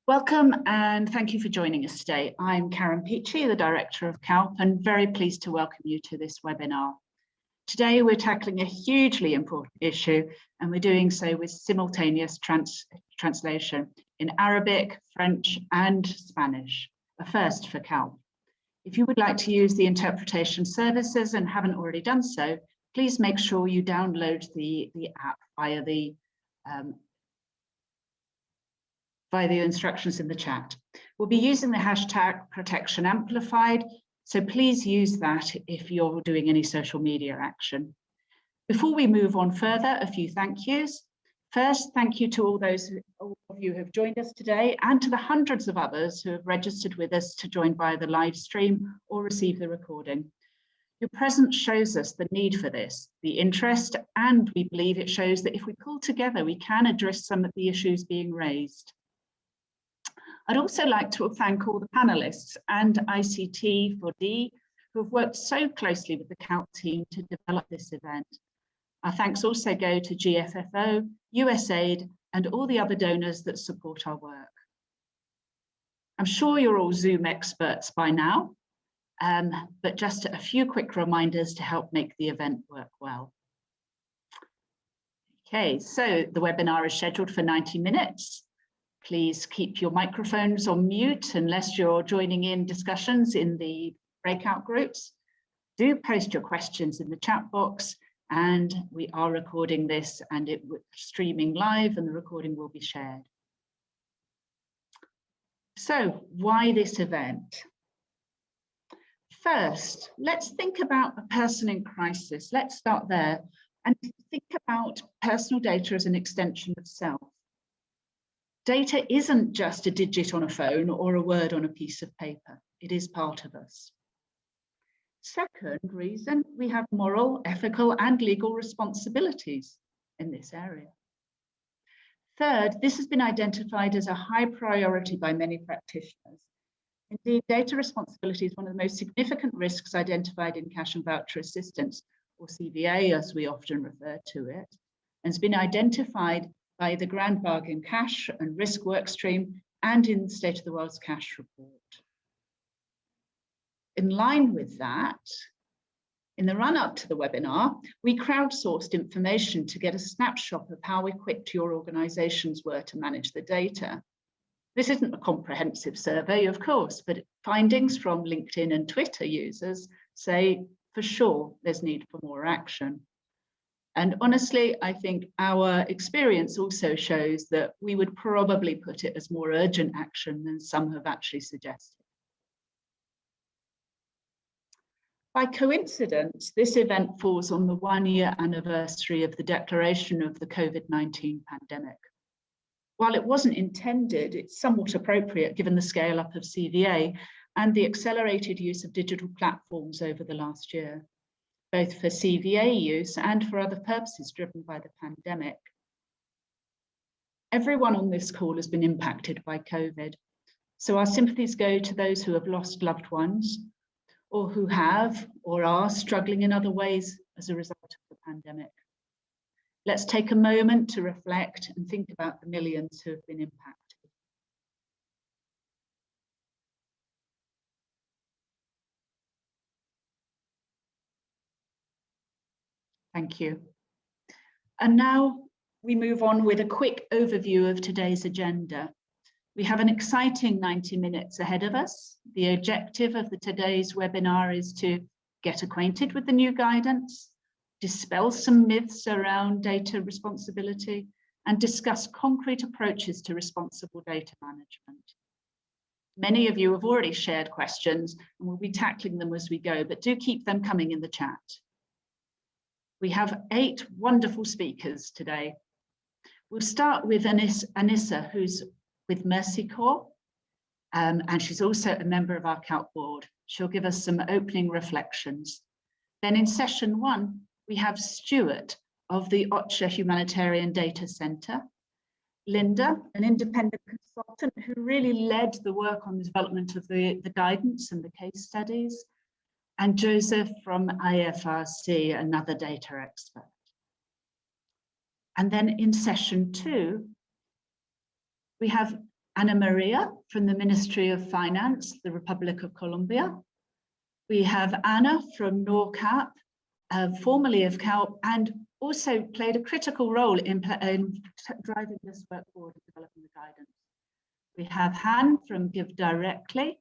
Welcome and thank you for joining us today. I'm Karen Peachy, the Director of CALP, and very pleased to welcome you to this webinar. Today we're tackling a hugely important issue, and we're doing so with simultaneous translation in Arabic, French and Spanish, a first for CALP. If you would like to use the interpretation services and haven't already done so, please make sure you download the app via the instructions in the chat. We'll be using the hashtag protection amplified, so please use that if you're doing any social media action. Before we move on further, a few thank yous. First, thank you to all of you who have joined us today and to the hundreds of others who have registered with us to join via the live stream or receive the recording. Your presence shows us the need for this, the interest, and we believe it shows that if we pull together, we can address some of the issues being raised. I'd also like to thank all the panelists and ICT4D who have worked so closely with the CALP team to develop this event. Our thanks also go to GFFO, USAID, and all the other donors that support our work. I'm sure you're all Zoom experts by now, but just a few quick reminders to help make the event work well. Okay, so the webinar is scheduled for 90 minutes. Please keep your microphones on mute unless you're joining in discussions in the breakout groups. Do post your questions in the chat box, and we are recording this and it's streaming live and the recording will be shared. So why this event? First, let's think about a person in crisis. Let's start there and think about personal data as an extension of self. Data isn't just a digit on a phone or a word on a piece of paper. It is part of us. Second reason, we have moral, ethical, and legal responsibilities in this area. Third, this has been identified as a high priority by many practitioners. Indeed, data responsibility is one of the most significant risks identified in cash and voucher assistance, or CVA as we often refer to it, and has been identified by the Grand Bargain Cash and Risk Workstream and in the State of the World's Cash report. In line with that, in the run-up to the webinar, we crowdsourced information to get a snapshot of how equipped your organizations were to manage the data. This isn't a comprehensive survey, of course, but findings from LinkedIn and Twitter users say for sure there's need for more action. And honestly, I think our experience also shows that we would probably put it as more urgent action than some have actually suggested. By coincidence, this event falls on the 1-year anniversary of the declaration of the COVID-19 pandemic. While it wasn't intended, it's somewhat appropriate given the scale up of CVA and the accelerated use of digital platforms over the last year, both for CVA use and for other purposes driven by the pandemic. Everyone on this call has been impacted by COVID, so our sympathies go to those who have lost loved ones or who have or are struggling in other ways as a result of the pandemic. Let's take a moment to reflect and think about the millions who have been impacted. Thank you. And now we move on with a quick overview of today's agenda. We have an exciting 90 minutes ahead of us. The objective of today's webinar is to get acquainted with the new guidance, dispel some myths around data responsibility, and discuss concrete approaches to responsible data management. Many of you have already shared questions and we'll be tackling them as we go, but do keep them coming in the chat. We have 8 wonderful speakers today. We'll start with Anissa, who's with Mercy Corps, and she's also a member of our CALP board. She'll give us some opening reflections. Then in session 1, we have Stuart of the OCHA Humanitarian Data Centre, Linda, an independent consultant who really led the work on the development of the guidance and the case studies, and Joseph from IFRC, another data expert. And then in session 2, we have Ana Maria from the Ministry of Finance, the Republic of Colombia. We have Anna from NORCAP, formerly of CALP, and also played a critical role in driving this work forward and developing the guidance. We have Han from Give Directly,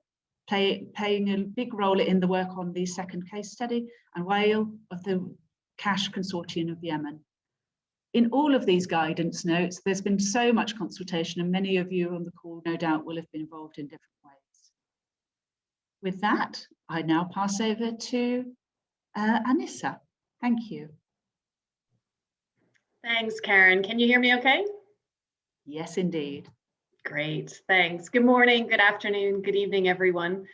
playing a big role in the work on the second case study, and Wael of the Cash Consortium of Yemen. In all of these guidance notes, there's been so much consultation, and many of you on the call no doubt will have been involved in different ways. With that, I now pass over to Anissa. Thank you. Thanks, Karen. Can you hear me okay? Yes, indeed. Great, thanks. Good morning, good afternoon, good evening, everyone.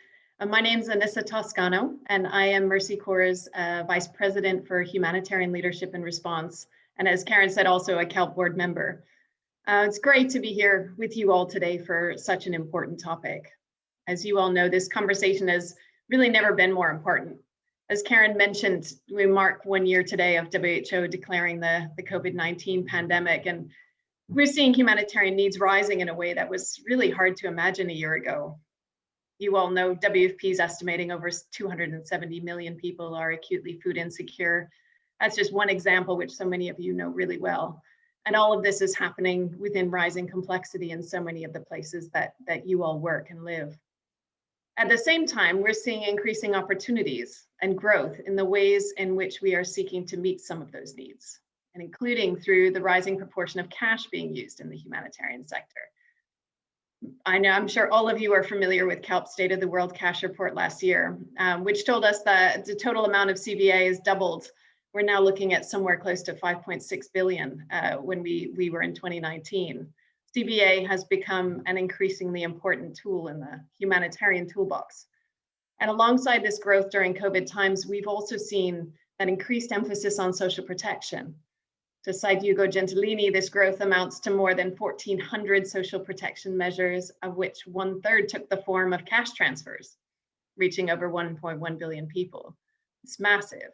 My name is Anissa Toscano, and I am Mercy Corps' Vice President for Humanitarian Leadership and Response, and as Karen said, also a CALP board member. It's great to be here with you all today for such an important topic. As you all know, this conversation has really never been more important. As Karen mentioned, we mark 1 year today of WHO declaring the COVID-19 pandemic, and we're seeing humanitarian needs rising in a way that was really hard to imagine a year ago. You all know WFP is estimating over 270 million people are acutely food insecure. That's just one example, which so many of you know really well. And all of this is happening within rising complexity in so many of the places that you all work and live. At the same time, we're seeing increasing opportunities and growth in the ways in which we are seeking to meet some of those needs, and including through the rising proportion of cash being used in the humanitarian sector. I'm sure all of you are familiar with CALP's State of the World Cash Report last year, which told us that the total amount of CVA has doubled. We're now looking at somewhere close to 5.6 billion when we were in 2019. CVA has become an increasingly important tool in the humanitarian toolbox. And alongside this growth during COVID times, we've also seen an increased emphasis on social protection. To cite Hugo Gentilini, this growth amounts to more than 1,400 social protection measures, of which 1/3 took the form of cash transfers, reaching over 1.1 billion people. It's massive.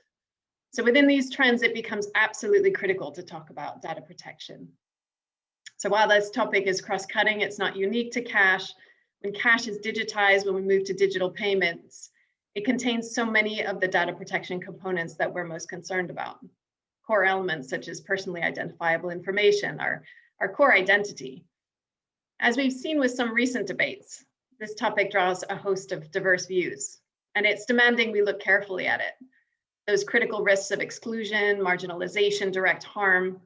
So within these trends, it becomes absolutely critical to talk about data protection. So while this topic is cross-cutting, it's not unique to cash. When cash is digitized, when we move to digital payments, it contains so many of the data protection components that we're most concerned about. Core elements such as personally identifiable information, our core identity. As we've seen with some recent debates, this topic draws a host of diverse views, and it's demanding we look carefully at it. Those critical risks of exclusion, marginalization, direct harm,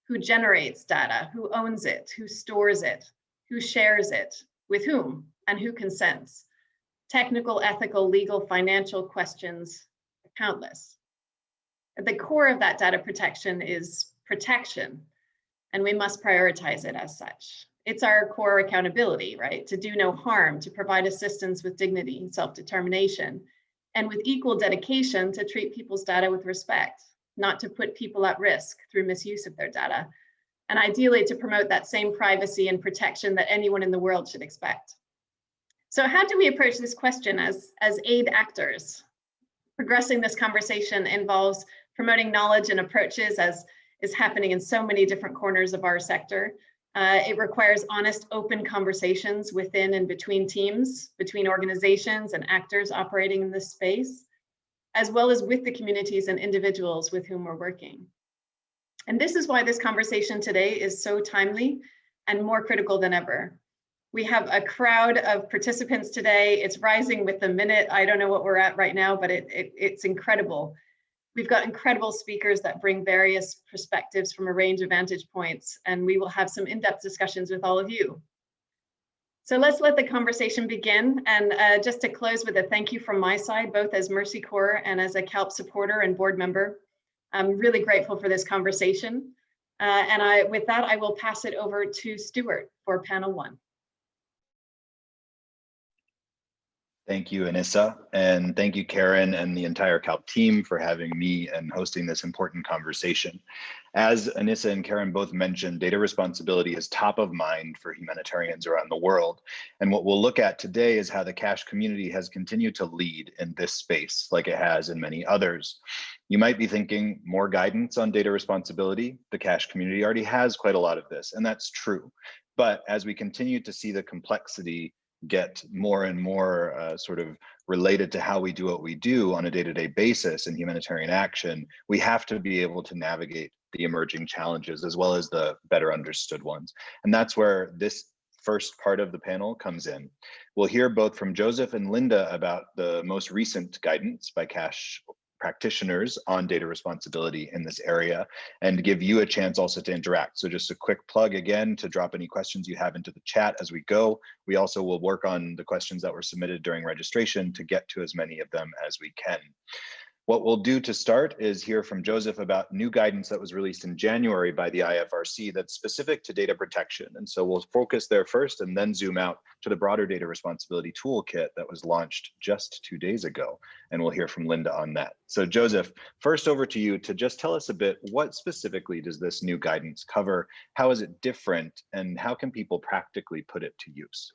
who generates data, who owns it, who stores it, who shares it, with whom, and who consents. Technical, ethical, legal, financial questions, countless. At the core of that data protection is protection, and we must prioritize it as such. It's our core accountability, right? To do no harm, to provide assistance with dignity and self-determination, and with equal dedication to treat people's data with respect, not to put people at risk through misuse of their data, and ideally to promote that same privacy and protection that anyone in the world should expect. So how do we approach this question as aid actors? Progressing this conversation involves promoting knowledge and approaches, as is happening in so many different corners of our sector. It requires honest, open conversations within and between teams, between organizations and actors operating in this space, as well as with the communities and individuals with whom we're working. And this is why this conversation today is so timely and more critical than ever. We have a crowd of participants today. It's rising with the minute. I don't know what we're at right now, but it's incredible. We've got incredible speakers that bring various perspectives from a range of vantage points, and we will have some in-depth discussions with all of you. So let's let the conversation begin. And just to close with a thank you from my side, both as Mercy Corps and as a CALP supporter and board member. I'm really grateful for this conversation. With that, I will pass it over to Stuart for panel 1. Thank you, Anissa, and thank you, Karen, and the entire CALP team for having me and hosting this important conversation. As Anissa and Karen both mentioned, data responsibility is top of mind for humanitarians around the world. And what we'll look at today is how the cash community has continued to lead in this space like it has in many others. You might be thinking, more guidance on data responsibility? The cash community already has quite a lot of this, and that's true. But as we continue to see the complexity get more and more sort of related to how we do what we do on a day-to-day basis in humanitarian action, we have to be able to navigate the emerging challenges as well as the better understood ones. And that's where this first part of the panel comes in. We'll hear both from Joseph and Linda about the most recent guidance by CASH practitioners on data responsibility in this area, and give you a chance also to interact. So just a quick plug again to drop any questions you have into the chat as we go. We also will work on the questions that were submitted during registration to get to as many of them as we can. What we'll do to start is hear from Joseph about new guidance that was released in January by the IFRC that's specific to data protection. And so we'll focus there first and then zoom out to the broader data responsibility toolkit that was launched just 2 days ago. And we'll hear from Linda on that. So Joseph, first over to you to just tell us a bit, what specifically does this new guidance cover? How is it different? And how can people practically put it to use?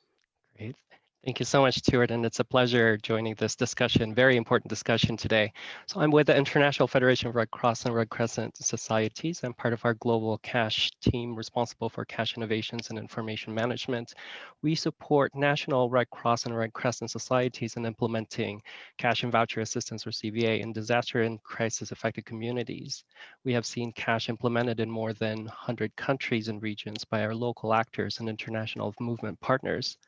Great. Thank you so much, Stuart, and it's a pleasure joining this discussion, very important discussion today. So I'm with the International Federation of Red Cross and Red Crescent Societies. I'm part of our global CASH team responsible for CASH innovations and information management. We support national Red Cross and Red Crescent societies in implementing cash and voucher assistance, or CVA, in disaster and crisis affected communities. We have seen cash implemented in more than 100 countries and regions by our local actors and international movement partners.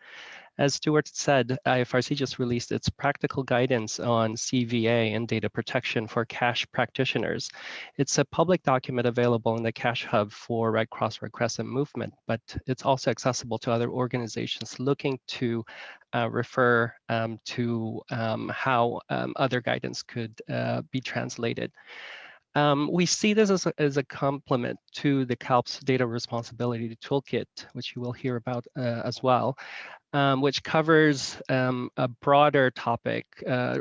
As Stuart said, IFRC just released its practical guidance on CVA and data protection for CASH practitioners. It's a public document available in the CASH Hub for Red Cross Red Crescent movement, but it's also accessible to other organizations looking to refer to how other guidance could be translated. We see this as a complement to the CALP's data responsibility toolkit, which you will hear about as well. Which covers a broader topic,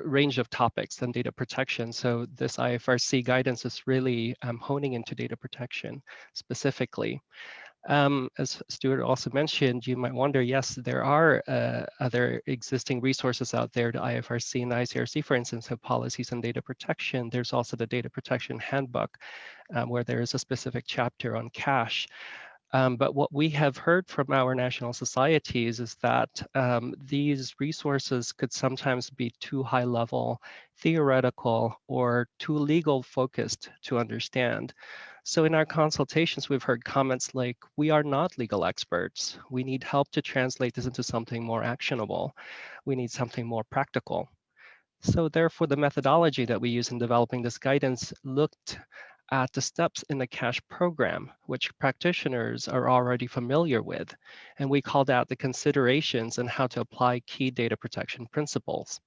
range of topics than data protection. So this IFRC guidance is really honing into data protection specifically. As Stuart also mentioned, you might wonder, yes, there are other existing resources out there. The IFRC and ICRC, for instance, have policies on data protection. There's also the Data Protection Handbook, where there is a specific chapter on cash. But what we have heard from our national societies is that these resources could sometimes be too high level, theoretical, or too legal focused to understand. So in our consultations, we've heard comments like, we are not legal experts. We need help to translate this into something more actionable. We need something more practical. So therefore, the methodology that we use in developing this guidance looked at the steps in the CASH program, which practitioners are already familiar with. And we called out the considerations and how to apply key data protection principles.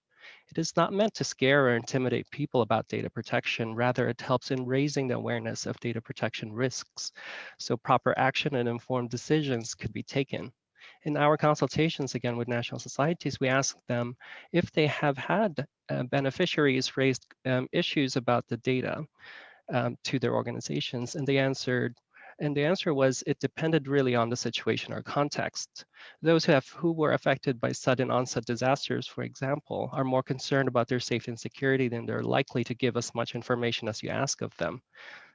It is not meant to scare or intimidate people about data protection. Rather, it helps in raising the awareness of data protection risks, so proper action and informed decisions could be taken. In our consultations, again, with national societies, we asked them if they have had beneficiaries raise issues about the data to their organizations, and the answer was it depended really on the situation or context. Those who were affected by sudden onset disasters, for example, are more concerned about their safety and security than they're likely to give as much information as you ask of them.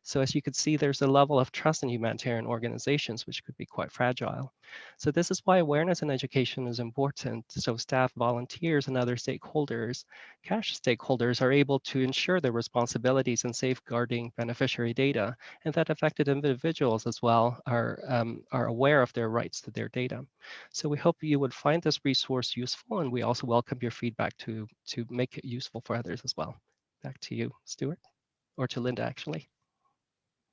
So as you could see, there's a level of trust in humanitarian organizations, which could be quite fragile. So this is why awareness and education is important. So staff, volunteers, and other stakeholders, CASH stakeholders, are able to ensure their responsibilities in safeguarding beneficiary data, and that affected individuals as well are aware of their rights to their data. So we hope you would find this resource useful, and we also welcome your feedback to make it useful for others as well. Back to you, Stuart, or to Linda, actually.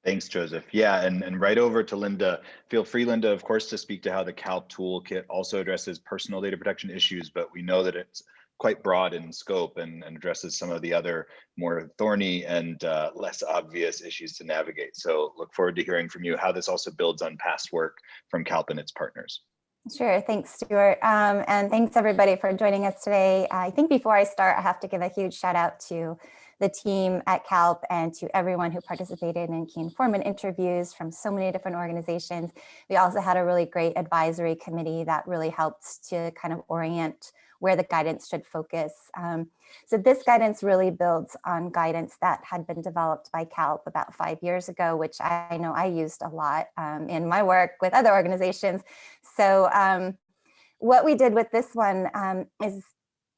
Thanks, Joseph. Yeah, and right over to Linda. Feel free, Linda, of course, to speak to how the CALP toolkit also addresses personal data protection issues, but we know that it's quite broad in scope and addresses some of the other more thorny and less obvious issues to navigate. So look forward to hearing from you how this also builds on past work from CALP and its partners. Sure, thanks, Stuart. And thanks everybody for joining us today. I think before I start, I have to give a huge shout out to the team at CALP and to everyone who participated in key informant interviews from so many different organizations. We also had a really great advisory committee that really helped to kind of orient where the guidance should focus. So this guidance really builds on guidance that had been developed by CALP about 5 years ago, which I know I used a lot in my work with other organizations. So what we did with this one is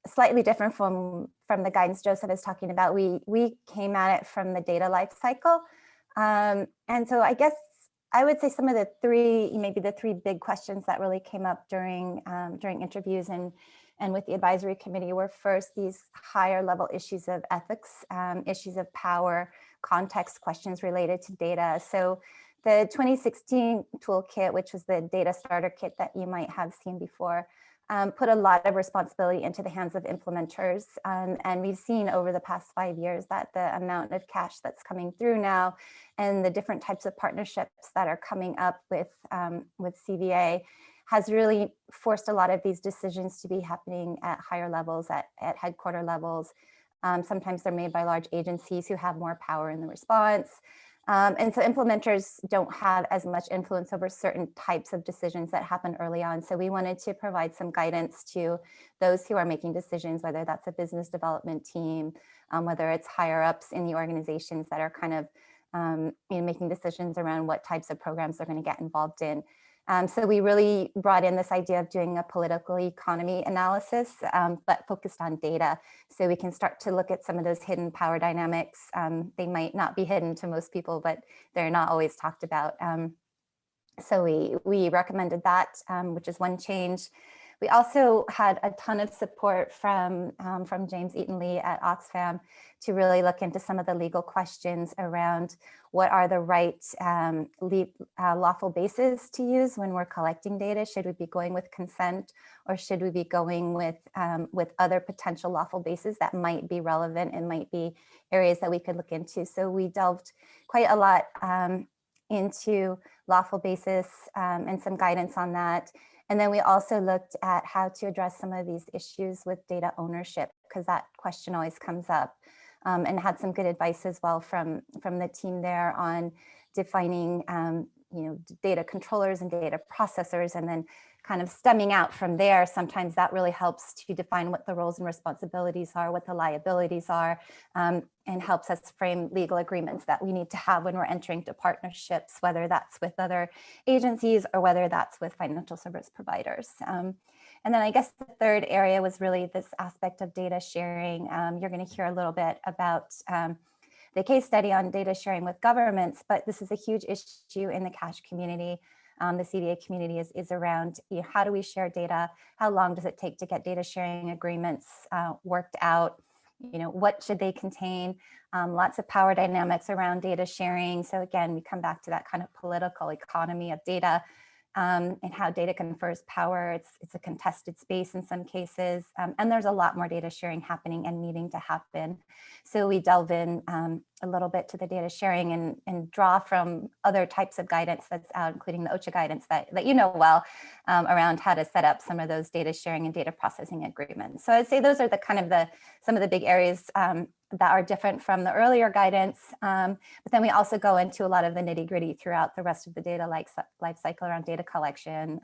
slightly different from the guidance Joseph is talking about. We came at it from the data life cycle. And so I guess I would say some of the three big questions that really came up during interviews and with the advisory committee were first these higher level issues of ethics, issues of power, context questions related to data. So the 2016 toolkit, which was the data starter kit that you might have seen before, put a lot of responsibility into the hands of implementers. And we've seen over the past 5 years that the amount of cash that's coming through now and the different types of partnerships that are coming up with CVA has really forced a lot of these decisions to be happening at higher levels, at headquarter levels. Sometimes they're made by large agencies who have more power in the response. And so implementers don't have as much influence over certain types of decisions that happen early on. So we wanted to provide some guidance to those who are making decisions, whether that's a business development team, whether it's higher ups in the organizations that are kind of making decisions around what types of programs they're going to get involved in. So we really brought in this idea of doing a political economy analysis, but focused on data. So we can start to look at some of those hidden power dynamics. They might not be hidden to most people, but they're not always talked about. So we recommended that, which is one change. We also had a ton of support from James Eaton Lee at Oxfam to really look into some of the legal questions around what are the right lawful bases to use when we're collecting data. Should we be going with consent, or should we be going with other potential lawful bases that might be relevant and might be areas that we could look into? So we delved quite a lot into lawful basis and some guidance on that. And then we also looked at how to address some of these issues with data ownership, because that question always comes up, and had some good advice as well from the team there on defining data controllers and data processors, and then kind of stemming out from there. Sometimes that really helps to define what the roles and responsibilities are, what the liabilities are, and helps us frame legal agreements that we need to have when we're entering into partnerships, whether that's with other agencies or whether that's with financial service providers. And then I guess the third area was really this aspect of data sharing. You're going to hear a little bit about the case study on data sharing with governments, but this is a huge issue in the cash community. The CVA community is around how do we share data? How long does it take to get data sharing agreements worked out? What should they contain? Lots of power dynamics around data sharing. So again, we come back to that kind of political economy of data and how data confers power. It's a contested space in some cases, and there's a lot more data sharing happening and needing to happen. So we delve in a little bit to the data sharing and draw from other types of guidance that's out, including the OCHA guidance that you know well, around how to set up some of those data sharing and data processing agreements. So I'd say those are the kind of some of the big areas that are different from the earlier guidance. But then we also go into a lot of the nitty gritty throughout the rest of the data life cycle around data collection,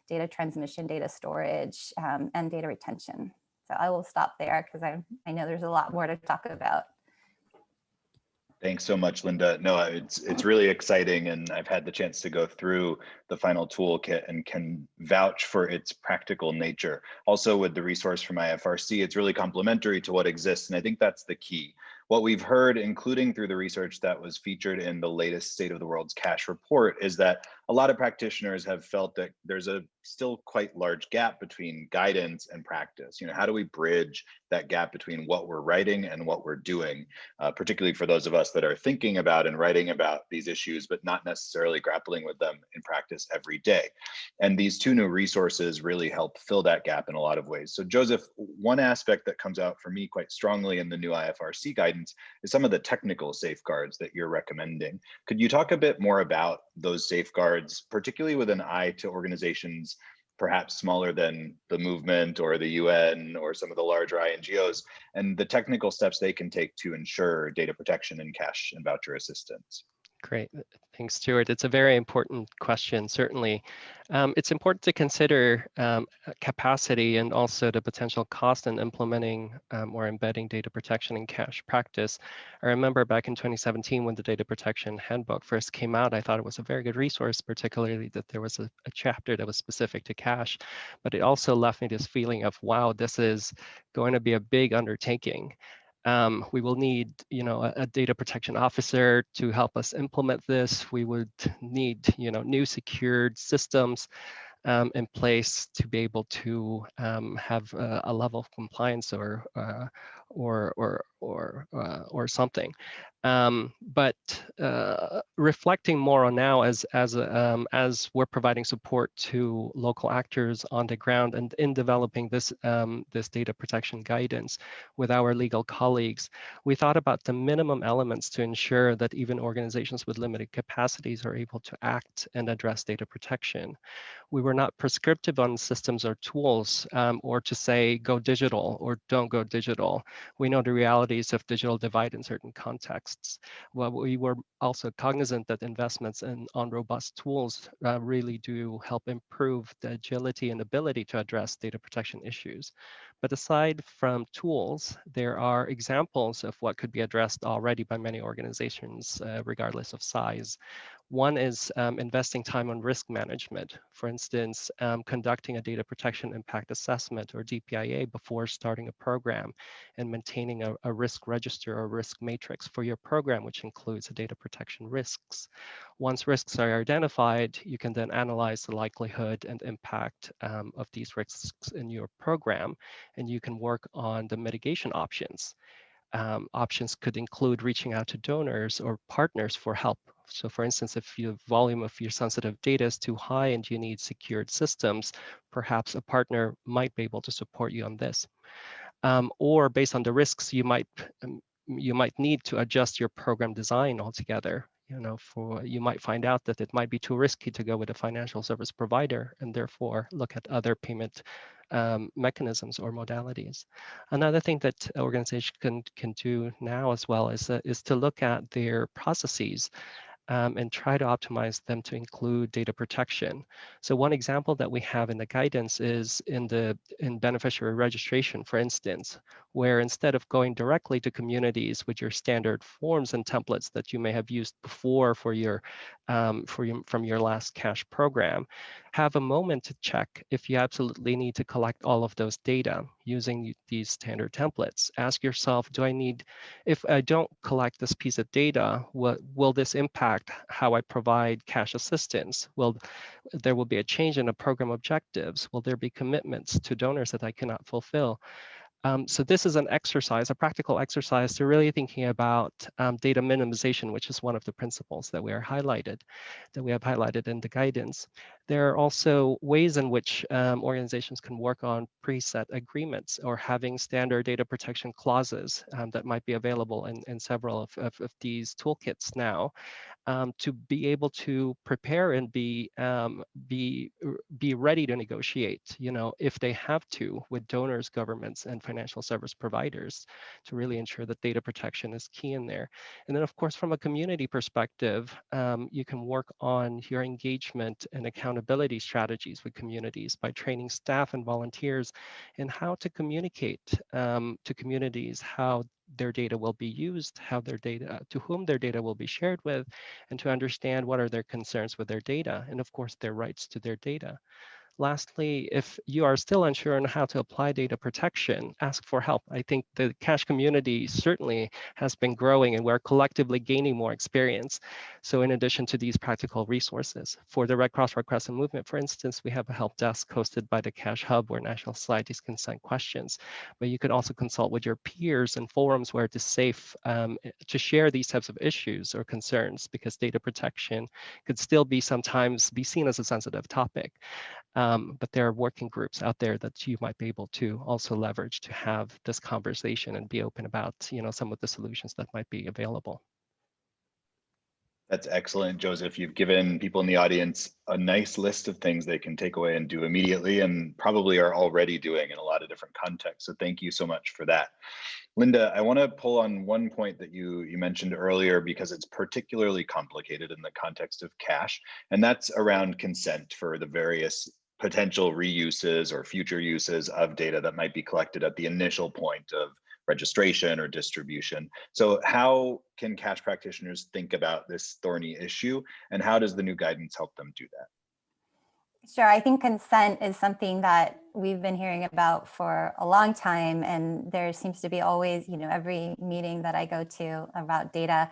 data transmission, data storage, and data retention. So I will stop there because I know there's a lot more to talk about. Thanks so much, Linda. No, it's really exciting, and I've had the chance to go through the final toolkit and can vouch for its practical nature. Also, with the resource from IFRC, it's really complementary to what exists, and I think that's the key. What we've heard, including through the research that was featured in the latest State of the World's Cash report, is that a lot of practitioners have felt that there's a still quite large gap between guidance and practice. How do we bridge that gap between what we're writing and what we're doing, particularly for those of us that are thinking about and writing about these issues, but not necessarily grappling with them in practice every day. And these two new resources really help fill that gap in a lot of ways. So Joseph, one aspect that comes out for me quite strongly in the new IFRC guidance is some of the technical safeguards that you're recommending. Could you talk a bit more about those safeguards, particularly with an eye to organizations perhaps smaller than the movement or the UN or some of the larger INGOs, and the technical steps they can take to ensure data protection and cash and voucher assistance? Great. Thanks, Stuart. It's a very important question, certainly. It's important to consider capacity and also the potential cost in implementing or embedding data protection in cash practice. I remember back in 2017 when the Data Protection Handbook first came out, I thought it was a very good resource, particularly that there was a chapter that was specific to cash, but it also left me this feeling of, wow, this is going to be a big undertaking. We will need, a data protection officer to help us implement this. We would need, new secured systems in place to be able to have a level of compliance or something. But reflecting more on now as we're providing support to local actors on the ground and in developing this this data protection guidance with our legal colleagues, we thought about the minimum elements to ensure that even organizations with limited capacities are able to act and address data protection. We were not prescriptive on systems or tools or to say go digital or don't go digital. We know the realities of digital divide in certain contexts. Well, we were also cognizant that investments on robust tools really do help improve the agility and ability to address data protection issues. But aside from tools, there are examples of what could be addressed already by many organizations, regardless of size. One is investing time on risk management. For instance, conducting a data protection impact assessment or DPIA before starting a program and maintaining a risk register or risk matrix for your program, which includes the data protection risks. Once risks are identified, you can then analyze the likelihood and impact of these risks in your program, and you can work on the mitigation options. Options could include reaching out to donors or partners for help. So for instance, if the volume of your sensitive data is too high and you need secured systems, perhaps a partner might be able to support you on this. Or based on the risks, you might need to adjust your program design altogether. You might find out that it might be too risky to go with a financial service provider and therefore look at other payment mechanisms or modalities. Another thing that organizations can do now as well is to look at their processes and try to optimize them to include data protection. So one example that we have in the guidance is in beneficiary registration, for instance, where instead of going directly to communities with your standard forms and templates that you may have used before from your last cash program, have a moment to check if you absolutely need to collect all of those data using these standard templates. Ask yourself, if I don't collect this piece of data, will this impact how I provide cash assistance? There will be a change in the program objectives? Will there be commitments to donors that I cannot fulfill? So this is an exercise, a practical exercise to really thinking about data minimization, which is one of the principles that we have highlighted in the guidance. There are also ways in which organizations can work on preset agreements or having standard data protection clauses that might be available in several of these toolkits now. To be able to prepare and be ready to negotiate, if they have to, with donors, governments, and financial service providers, to really ensure that data protection is key in there. And then, of course, from a community perspective, you can work on your engagement and accountability strategies with communities by training staff and volunteers in how to communicate to communities how their data will be used, to whom their data will be shared with, and to understand what are their concerns with their data, and of course their rights to their data. Lastly, if you are still unsure on how to apply data protection, ask for help. I think the cash community certainly has been growing and we're collectively gaining more experience. So in addition to these practical resources, for the Red Cross Red Crescent movement, for instance, we have a help desk hosted by the Cash Hub where national societies can send questions. But you could also consult with your peers and forums where it is safe to share these types of issues or concerns, because data protection could still sometimes be seen as a sensitive topic. But there are working groups out there that you might be able to also leverage to have this conversation and be open about, some of the solutions that might be available. That's excellent, Joseph. You've given people in the audience a nice list of things they can take away and do immediately, and probably are already doing in a lot of different contexts. So thank you so much for that. Linda, I want to pull on one point that you mentioned earlier, because it's particularly complicated in the context of cash, and that's around consent for the various potential reuses or future uses of data that might be collected at the initial point of registration or distribution. So how can cash practitioners think about this thorny issue, and how does the new guidance help them do that? Sure, I think consent is something that we've been hearing about for a long time, and there seems to be always, every meeting that I go to about data,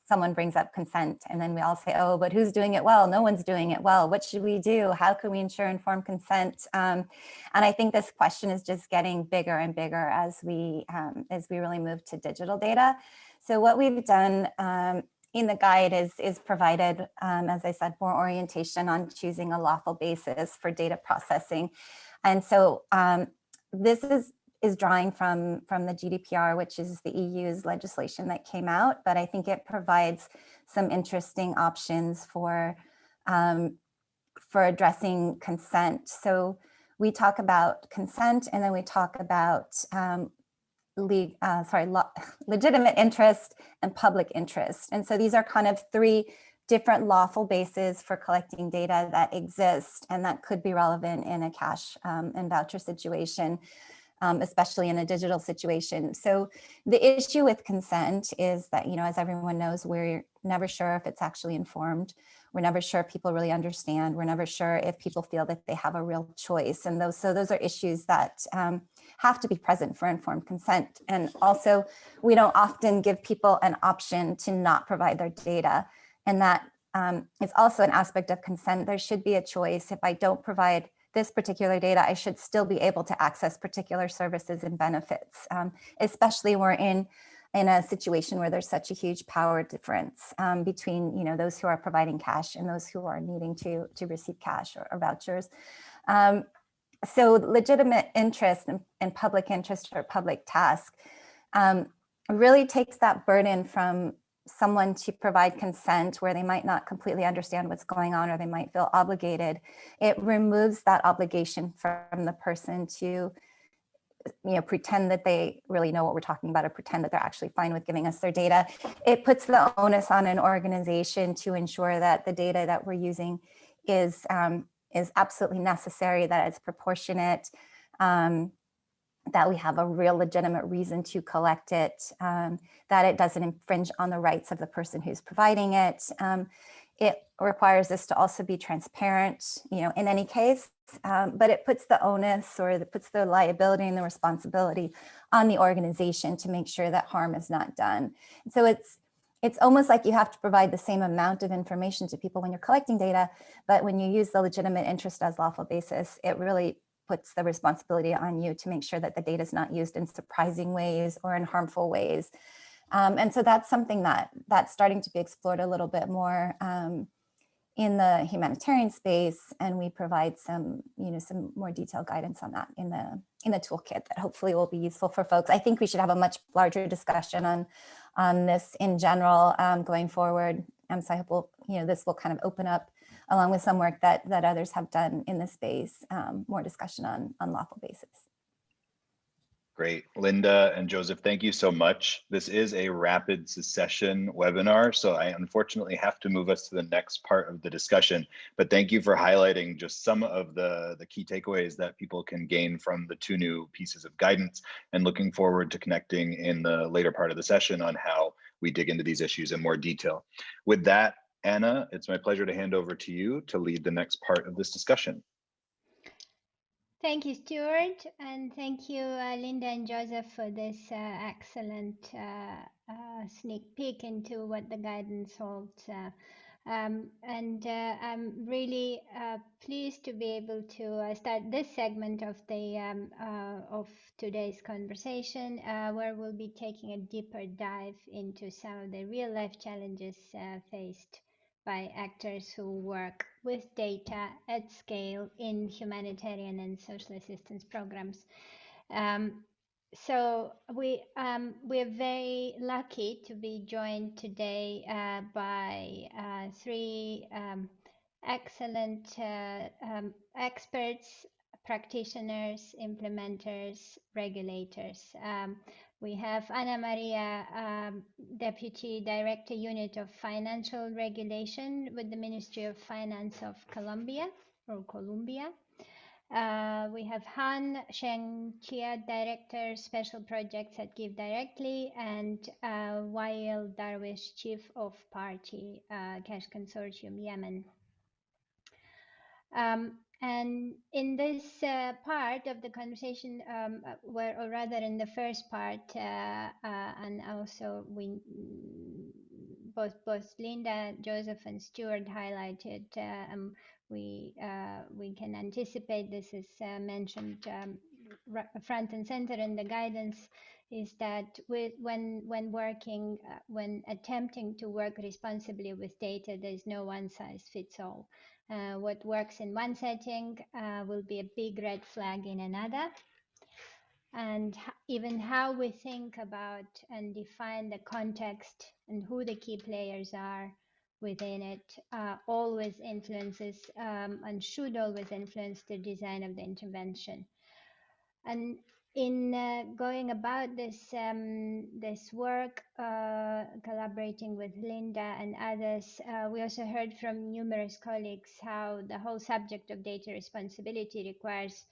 someone brings up consent, and then we all say, oh, but who's doing it well? No one's doing it well. What should we do? How can we ensure informed consent? And I think this question is just getting bigger and bigger as we really move to digital data. So what we've done in the guide is provided, as I said, more orientation on choosing a lawful basis for data processing. And so this is drawing from the GDPR, which is the EU's legislation that came out, but I think it provides some interesting options for addressing consent. So we talk about consent, and then we talk about legitimate interest and public interest. And so these are kind of three different lawful bases for collecting data that exist and that could be relevant in a cash and voucher situation, especially in a digital situation. So the issue with consent is that, as everyone knows, we're never sure if it's actually informed. We're never sure if people really understand. We're never sure if people feel that they have a real choice. And those are issues that have to be present for informed consent. And also, we don't often give people an option to not provide their data. And that is also an aspect of consent. There should be a choice. If I don't provide this particular data, I should still be able to access particular services and benefits, especially we're in a situation where there's such a huge power difference between those who are providing cash and those who are needing to receive cash or vouchers. So legitimate interest and public interest or public task really takes that burden from someone to provide consent where they might not completely understand what's going on, or they might feel obligated. It removes that obligation from the person to pretend that they really know what we're talking about, or pretend that they're actually fine with giving us their data. It puts the onus on an organization to ensure that the data that we're using is absolutely necessary, that it's proportionate, that we have a real legitimate reason to collect it, that it doesn't infringe on the rights of the person who's providing it. It requires us to also be transparent, in any case, but it puts the onus, or it puts the liability and the responsibility on the organization to make sure that harm is not done. So it's almost like you have to provide the same amount of information to people when you're collecting data, but when you use the legitimate interest as lawful basis, it really puts the responsibility on you to make sure that the data is not used in surprising ways or in harmful ways. And so that's something that's starting to be explored a little bit more in the humanitarian space, and we provide some more detailed guidance on that in the toolkit that hopefully will be useful for folks. I think we should have a much larger discussion on this in general going forward. So I hope this will kind of open up, along with some work that others have done in this space, more discussion on lawful basis. Great. Linda and Joseph, thank you so much. This is a rapid succession webinar, so I unfortunately have to move us to the next part of the discussion, but thank you for highlighting just some of the key takeaways that people can gain from the two new pieces of guidance, and looking forward to connecting in the later part of the session on how we dig into these issues in more detail. With that, Anna, it's my pleasure to hand over to you to lead the next part of this discussion. Thank you, Stuart, and thank you, Linda and Joseph, for this excellent sneak peek into what the guidance holds. I'm really pleased to be able to start this segment of of today's conversation, where we'll be taking a deeper dive into some of the real-life challenges faced by actors who work with data at scale in humanitarian and social assistance programs. So we're very lucky to be joined today by three excellent experts, practitioners, implementers, regulators. We have Ana Maria, Deputy Director Unit of Financial Regulation with the Ministry of Finance of Colombia. We have Han Sheng-Chia, Director, Special Projects at Give Directly, and Wael Darwish, Chief of Party, Cash Consortium, Yemen. And in this part of the conversation, or rather in the first part, and also both Linda, Joseph, and Stuart highlighted, we can anticipate this is mentioned front and center in the guidance, is that when attempting to work responsibly with data, there's no one size fits all. What works in one setting will be a big red flag in another. And even how we think about and define the context and who the key players are within it always influences and should always influence the design of the intervention. And in going about this work, collaborating with Linda and others, we also heard from numerous colleagues how the whole subject of data responsibility requires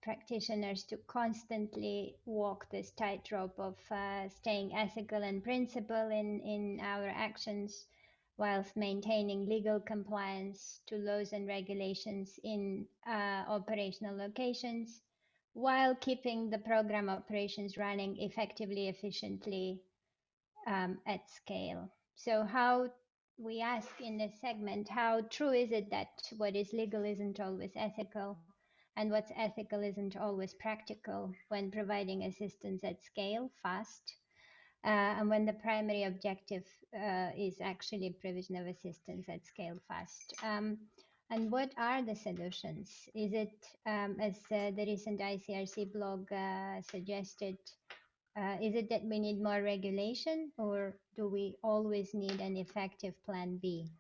practitioners to constantly walk this tightrope of staying ethical and principled in our actions, whilst maintaining legal compliance to laws and regulations in operational locations, while keeping the program operations running effectively, efficiently at scale. So how we ask in this segment, how true is it that what is legal isn't always ethical, and what's ethical isn't always practical when providing assistance at scale, fast, and when the primary objective is actually provision of assistance at scale, fast. And what are the solutions? Is it, as the recent ICRC blog suggested, is it that we need more regulation, or do we always need an effective plan B?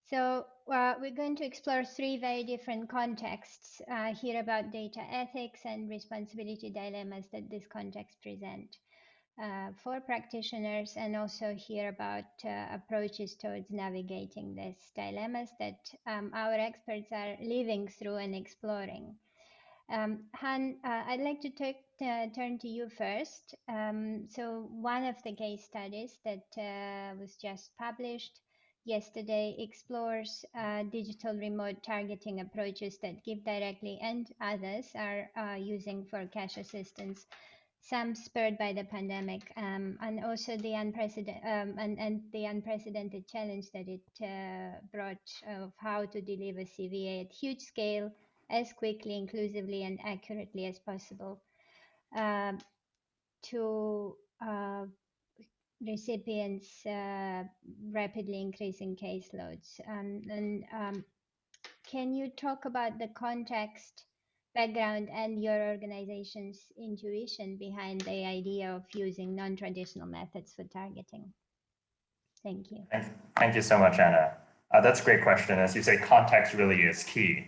So we're going to explore three very different contexts, hear about data ethics and responsibility dilemmas that this context present for practitioners, and also hear about approaches towards navigating these dilemmas that our experts are living through and exploring. Han, I'd like to turn to you first. So one of the case studies that was just published yesterday explores digital remote targeting approaches that Give Directly and others are using for cash assistance, some spurred by the pandemic, and also the unprecedented challenge that it brought of how to deliver CVA at huge scale, as quickly, inclusively, and accurately as possible to recipients rapidly increasing caseloads. Can you talk about the context, background, and your organization's intuition behind the idea of using non-traditional methods for targeting? Thank you. Thank you so much, Anna. That's a great question. As you say, context really is key.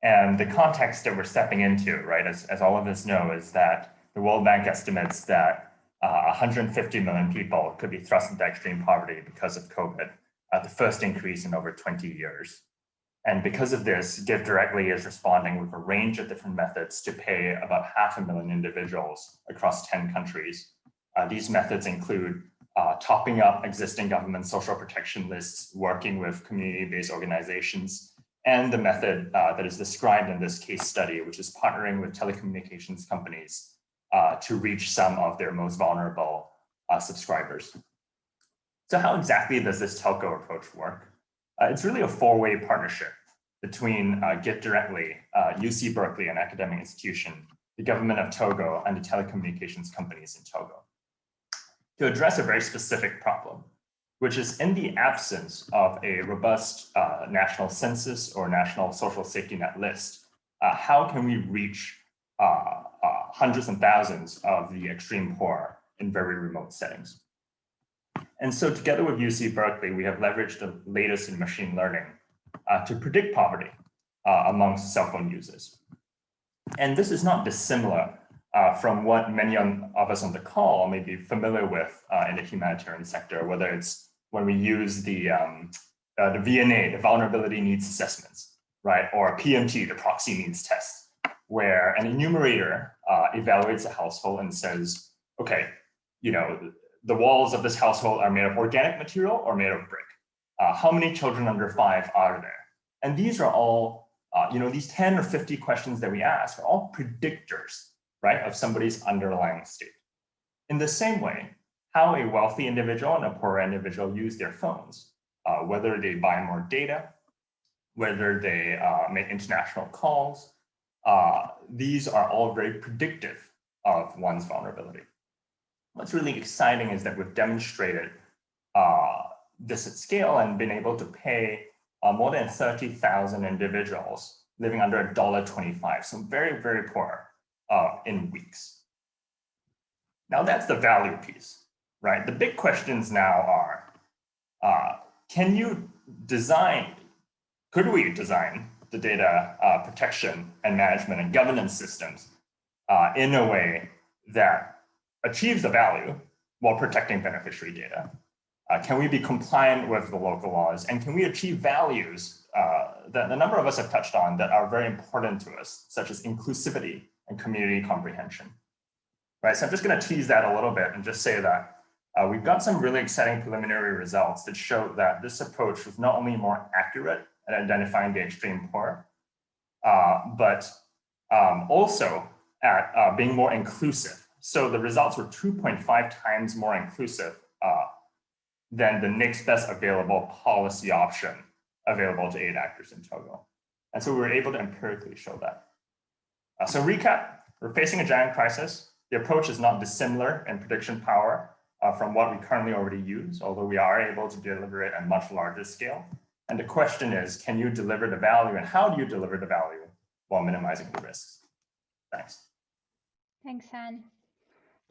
And the context that we're stepping into, right, as all of us know, is that the World Bank estimates that 150 million people could be thrust into extreme poverty because of COVID, the first increase in over 20 years. And because of this, Give Directly is responding with a range of different methods to pay about 500,000 individuals across 10 countries. These methods include topping up existing government social protection lists, working with community-based organizations, and the method that is described in this case study, which is partnering with telecommunications companies to reach some of their most vulnerable subscribers. So how exactly does this telco approach work? It's really a four-way partnership between Give Directly, UC Berkeley, an academic institution, the government of Togo, and the telecommunications companies in Togo, to address a very specific problem, which is in the absence of a robust national census or national social safety net list, how can we reach hundreds and thousands of the extreme poor in very remote settings. And so together with UC Berkeley, we have leveraged the latest in machine learning to predict poverty amongst cell phone users. And this is not dissimilar from what many of us on the call may be familiar with in the humanitarian sector, whether it's when we use the VNA, the vulnerability needs assessments, right? Or PMT, the proxy needs test, where an enumerator evaluates a household and says, okay, the walls of this household are made of organic material or made of brick. How many children under 5 are there? And these are all, these 10 or 50 questions that we ask are all predictors, right, of somebody's underlying state. In the same way, how a wealthy individual and a poorer individual use their phones, whether they buy more data, whether they make international calls, these are all very predictive of one's vulnerability. What's really exciting is that we've demonstrated this at scale and been able to pay more than 30,000 individuals living under $1.25, so very, very poor in weeks. Now that's the value piece, right? The big questions now are, could we design the data protection and management and governance systems in a way that achieves the value while protecting beneficiary data? Can we be compliant with the local laws? And can we achieve values that a number of us have touched on that are very important to us, such as inclusivity and community comprehension? Right, so I'm just going to tease that a little bit and just say that we've got some really exciting preliminary results that show that this approach was not only more accurate at identifying the extreme poor, but also at being more inclusive. So the results were 2.5 times more inclusive than the next best available policy option available to aid actors in Togo. And so we were able to empirically show that. So recap, we're facing a giant crisis. The approach is not dissimilar in prediction power from what we currently already use, although we are able to deliver it at much larger scale. And the question is, can you deliver the value, and how do you deliver the value while minimizing the risks? Thanks. Thanks, Han.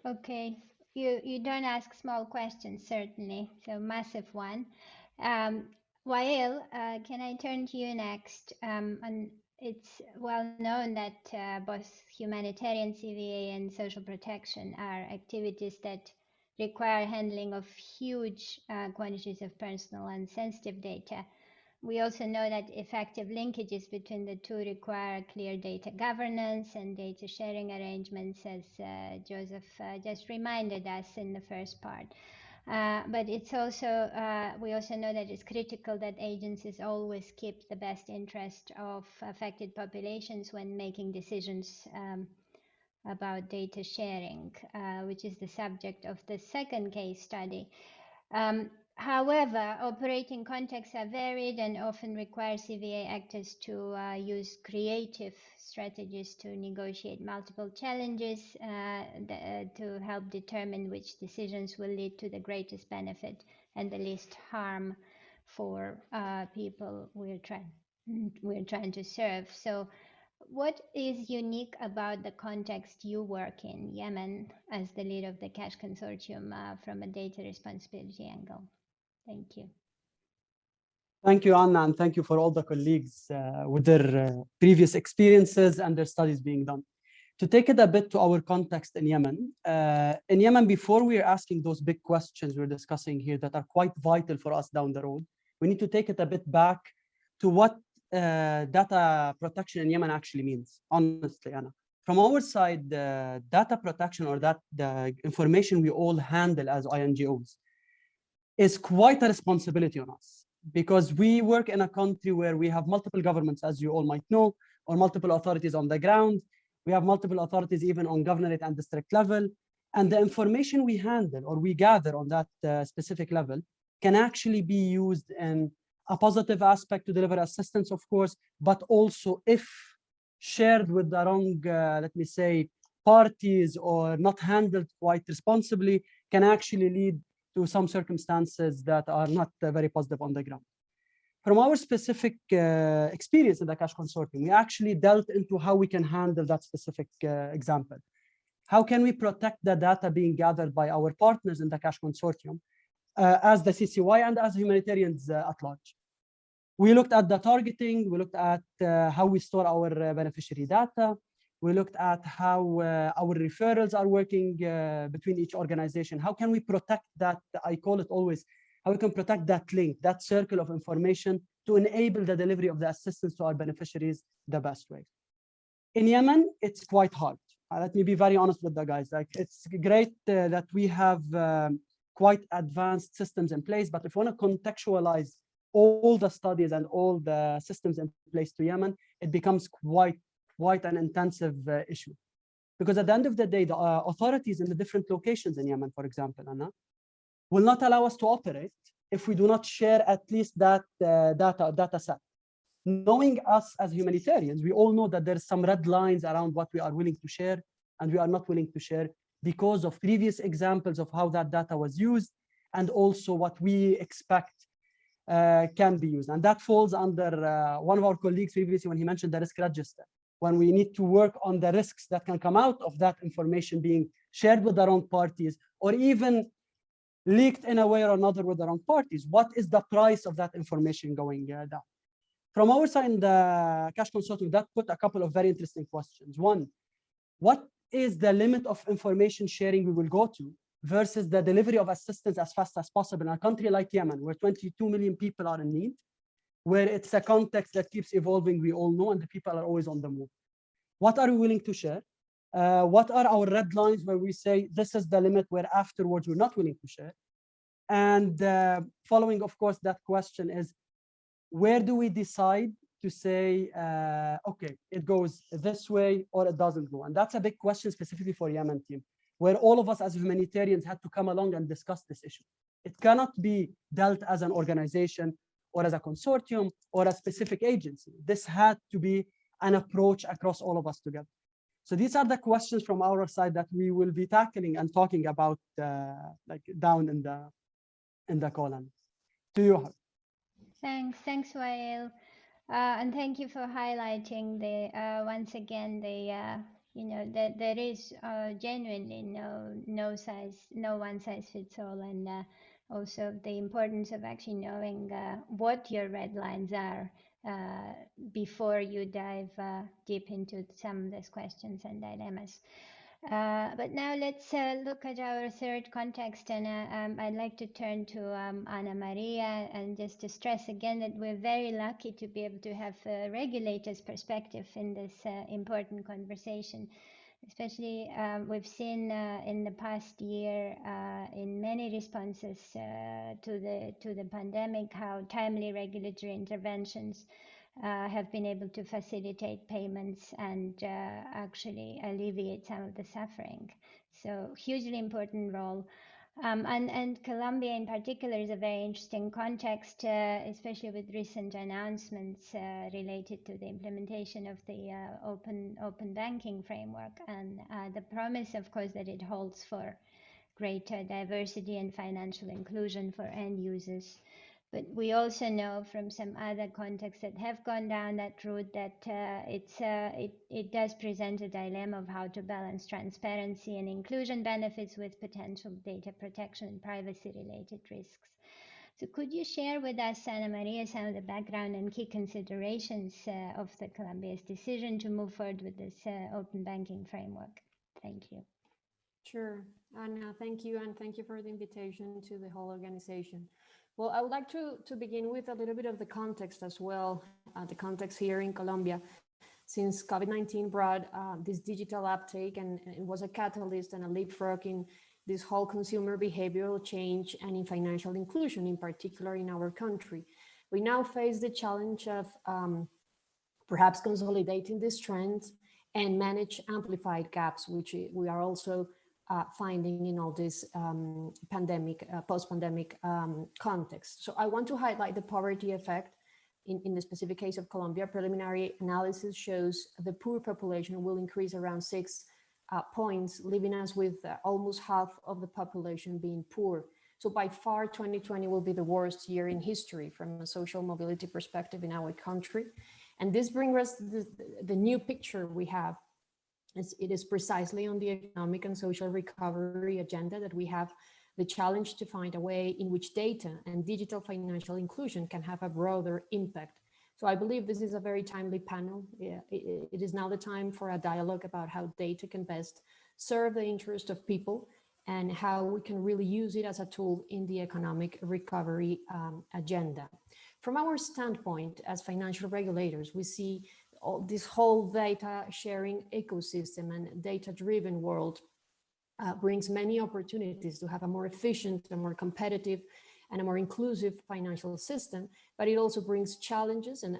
Okay, you don't ask small questions, certainly, so massive one. Wael, can I turn to you next? And it's well known that both humanitarian CVA and social protection are activities that require handling of huge quantities of personal and sensitive data. We also know that effective linkages between the two require clear data governance and data sharing arrangements, as Joseph just reminded us in the first part. But it's also, we also know that it's critical that agencies always keep the best interest of affected populations when making decisions about data sharing, which is the subject of the second case study. However, operating contexts are varied and often require CVA actors to use creative strategies to negotiate multiple challenges to help determine which decisions will lead to the greatest benefit and the least harm for people we're trying to serve. So what is unique about the context you work in, Yemen, as the lead of the CASH consortium from a data responsibility angle? Thank you. Thank you, Anna, and thank you for all the colleagues with their previous experiences and their studies being done. To take it a bit to our context in Yemen, before we are asking those big questions we're discussing here that are quite vital for us down the road, we need to take it a bit back to what data protection in Yemen actually means, honestly, Anna. From our side, data protection, or the information we all handle as INGOs, is quite a responsibility on us, because we work in a country where we have multiple governments, as you all might know, or multiple authorities on the ground. We have multiple authorities even on governorate and district level. And the information we handle or we gather on that specific level can actually be used in a positive aspect to deliver assistance, of course, but also if shared with the wrong, let me say, parties or not handled quite responsibly, can actually lead to some circumstances that are not very positive on the ground. From our specific experience in the cash consortium, we actually delved into how we can handle that specific example. How can we protect the data being gathered by our partners in the cash consortium as the CCY and as humanitarians at large? We looked at the targeting, we looked at how we store our beneficiary data, we looked at how our referrals are working between each organization. How can we protect that, I call it always, how we can protect that link, that circle of information to enable the delivery of the assistance to our beneficiaries the best way. In Yemen, it's quite hard. Let me be very honest with the guys. Like, it's great that we have quite advanced systems in place, but if we want to contextualize all the studies and all the systems in place to Yemen, it becomes quite an intensive issue. Because at the end of the day, the authorities in the different locations in Yemen, for example, Anna, will not allow us to operate if we do not share at least that data set. Knowing us as humanitarians, we all know that there's some red lines around what we are willing to share and we are not willing to share because of previous examples of how that data was used and also what we expect can be used. And that falls under one of our colleagues previously when he mentioned the risk register, when we need to work on the risks that can come out of that information being shared with the wrong parties or even leaked in a way or another with the wrong parties. What is the price of that information going down? From our side in the cash consortium, that put a couple of very interesting questions. One, what is the limit of information sharing we will go to versus the delivery of assistance as fast as possible in a country like Yemen, where 22 million people are in need, where it's a context that keeps evolving, we all know, and the people are always on the move. What are we willing to share? What are our red lines where we say this is the limit where afterwards we're not willing to share? And following, of course, that question is, where do we decide to say, okay, it goes this way or it doesn't go? And that's a big question specifically for Yemen team, where all of us as humanitarians had to come along and discuss this issue. It cannot be dealt as an organization or as a consortium or a specific agency. This had to be an approach across all of us together. So these are the questions from our side that we will be tackling and talking about like down in the column. To you. Thanks, Wael. And thank you for highlighting the once again the that there is genuinely no one size fits all, and also the importance of actually knowing what your red lines are before you dive deep into some of these questions and dilemmas. But now let's look at our third context, and I'd like to turn to Ana Maria, and just to stress again that we're very lucky to be able to have a regulator's perspective in this important conversation. Especially we've seen in the past year in many responses to the pandemic how timely regulatory interventions have been able to facilitate payments and actually alleviate some of the suffering. So hugely important role. And Colombia in particular is a very interesting context, especially with recent announcements related to the implementation of the open banking framework and the promise, of course, that it holds for greater diversity and financial inclusion for end users. But we also know from some other contexts that have gone down that route that it does present a dilemma of how to balance transparency and inclusion benefits with potential data protection and privacy-related risks. So could you share with us, Ana Maria, some of the background and key considerations of the Colombia's decision to move forward with this open banking framework? Thank you. Sure, Anna, thank you, and thank you for the invitation to the whole organization. Well, I would like to begin with a little bit of the context as well, the context here in Colombia, since COVID-19 brought this digital uptake, and it was a catalyst and a leapfrog in this whole consumer behavioral change and in financial inclusion, in particular in our country. We now face the challenge of perhaps consolidating these trends and manage amplified gaps, which we are also finding in all this pandemic, post-pandemic context. So I want to highlight the poverty effect. In the specific case of Colombia, preliminary analysis shows the poor population will increase around 6 points, leaving us with almost half of the population being poor. So by far, 2020 will be the worst year in history from a social mobility perspective in our country. And this brings us the new picture we have. It is precisely on the economic and social recovery agenda that we have the challenge to find a way in which data and digital financial inclusion can have a broader impact. So I believe this is a very timely panel. It is now the time for a dialogue about how data can best serve the interest of people and how we can really use it as a tool in the economic recovery agenda. From our standpoint as financial regulators, we see this whole data sharing ecosystem and data-driven world brings many opportunities to have a more efficient and more competitive and a more inclusive financial system, but it also brings challenges and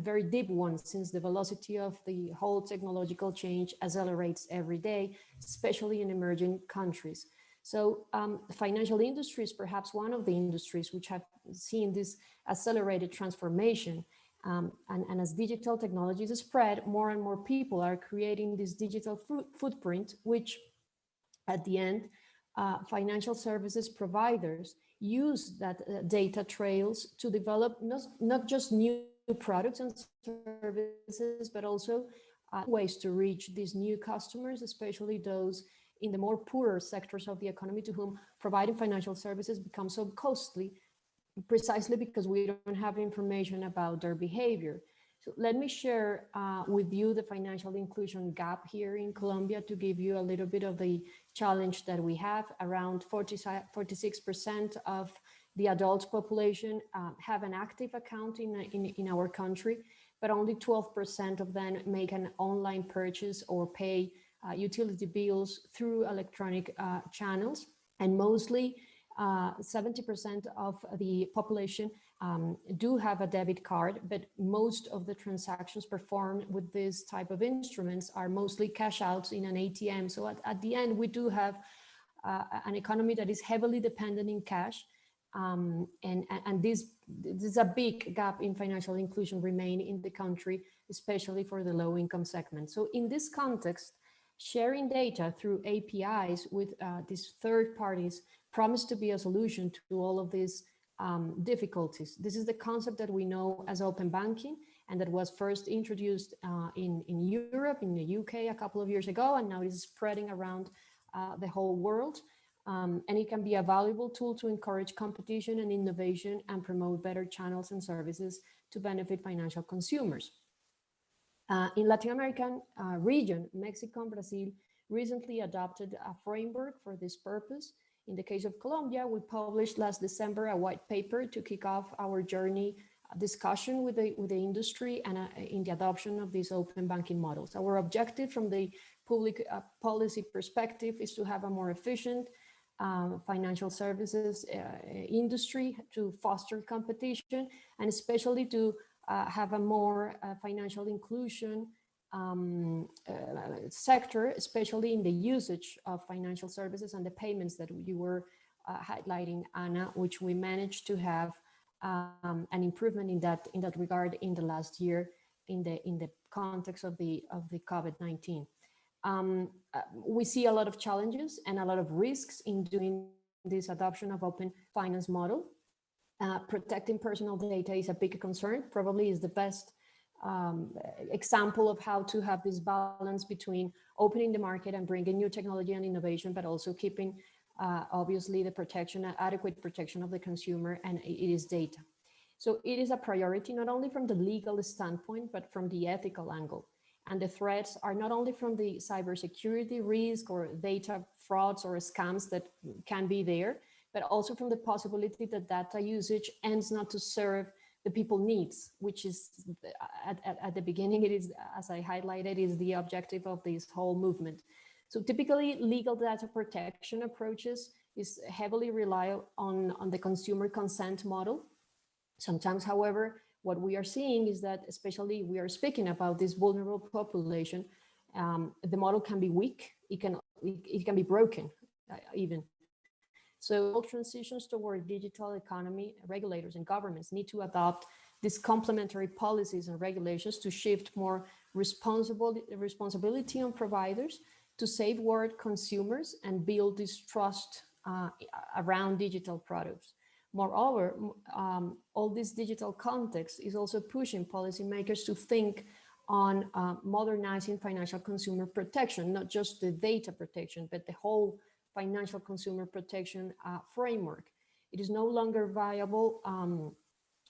very deep ones, since the velocity of the whole technological change accelerates every day, especially in emerging countries. So the financial industry is perhaps one of the industries which have seen this accelerated transformation. And as digital technologies spread, more and more people are creating this digital footprint, which at the end, financial services providers use that data trails to develop not just new products and services, but also ways to reach these new customers, especially those in the more poorer sectors of the economy to whom providing financial services becomes so costly, precisely because we don't have information about their behavior. So let me share with you the financial inclusion gap here in Colombia to give you a little bit of the challenge that we have. Around 46% of the adult population have an active account in our country, but only 12% of them make an online purchase or pay utility bills through electronic channels. And mostly 70% of the population do have a debit card, but most of the transactions performed with this type of instruments are mostly cash outs in an ATM. So at the end, we do have an economy that is heavily dependent in cash. And this is a big gap in financial inclusion remain in the country, especially for the low income segment. So in this context, sharing data through APIs with these third parties promise to be a solution to all of these difficulties. This is the concept that we know as open banking, and that was first introduced in Europe, in the UK a couple of years ago, and now it is spreading around the whole world. And it can be a valuable tool to encourage competition and innovation and promote better channels and services to benefit financial consumers. In Latin American region, Mexico and Brazil recently adopted a framework for this purpose. In the case of Colombia, we published last December a white paper to kick off our journey discussion with the industry and in the adoption of these open banking models. Our objective from the public policy perspective is to have a more efficient financial services industry, to foster competition, and especially to have a more financial inclusion sector, especially in the usage of financial services and the payments that you were highlighting, Anna, which we managed to have an improvement in that regard in the last year in the context of the COVID-19. We see a lot of challenges and a lot of risks in doing this adoption of open finance model. Protecting personal data is a big concern, probably is the best example of how to have this balance between opening the market and bringing new technology and innovation, but also keeping obviously the protection, adequate protection of the consumer, and it is data. So it is a priority not only from the legal standpoint, but from the ethical angle. And the threats are not only from the cybersecurity risk or data frauds or scams that can be there, but also from the possibility that data usage ends not to serve the people needs, which is at the beginning, it is, as I highlighted, is the objective of this whole movement. So typically legal data protection approaches is heavily rely on the consumer consent model. Sometimes, however, what we are seeing is that, especially we are speaking about this vulnerable population, the model can be weak, it can be broken even. So all transitions toward digital economy, regulators and governments need to adopt these complementary policies and regulations to shift more responsibility on providers to safeguard consumers and build this trust around digital products. Moreover, all this digital context is also pushing policymakers to think on modernizing financial consumer protection, not just the data protection, but the whole financial consumer protection framework. It is no longer viable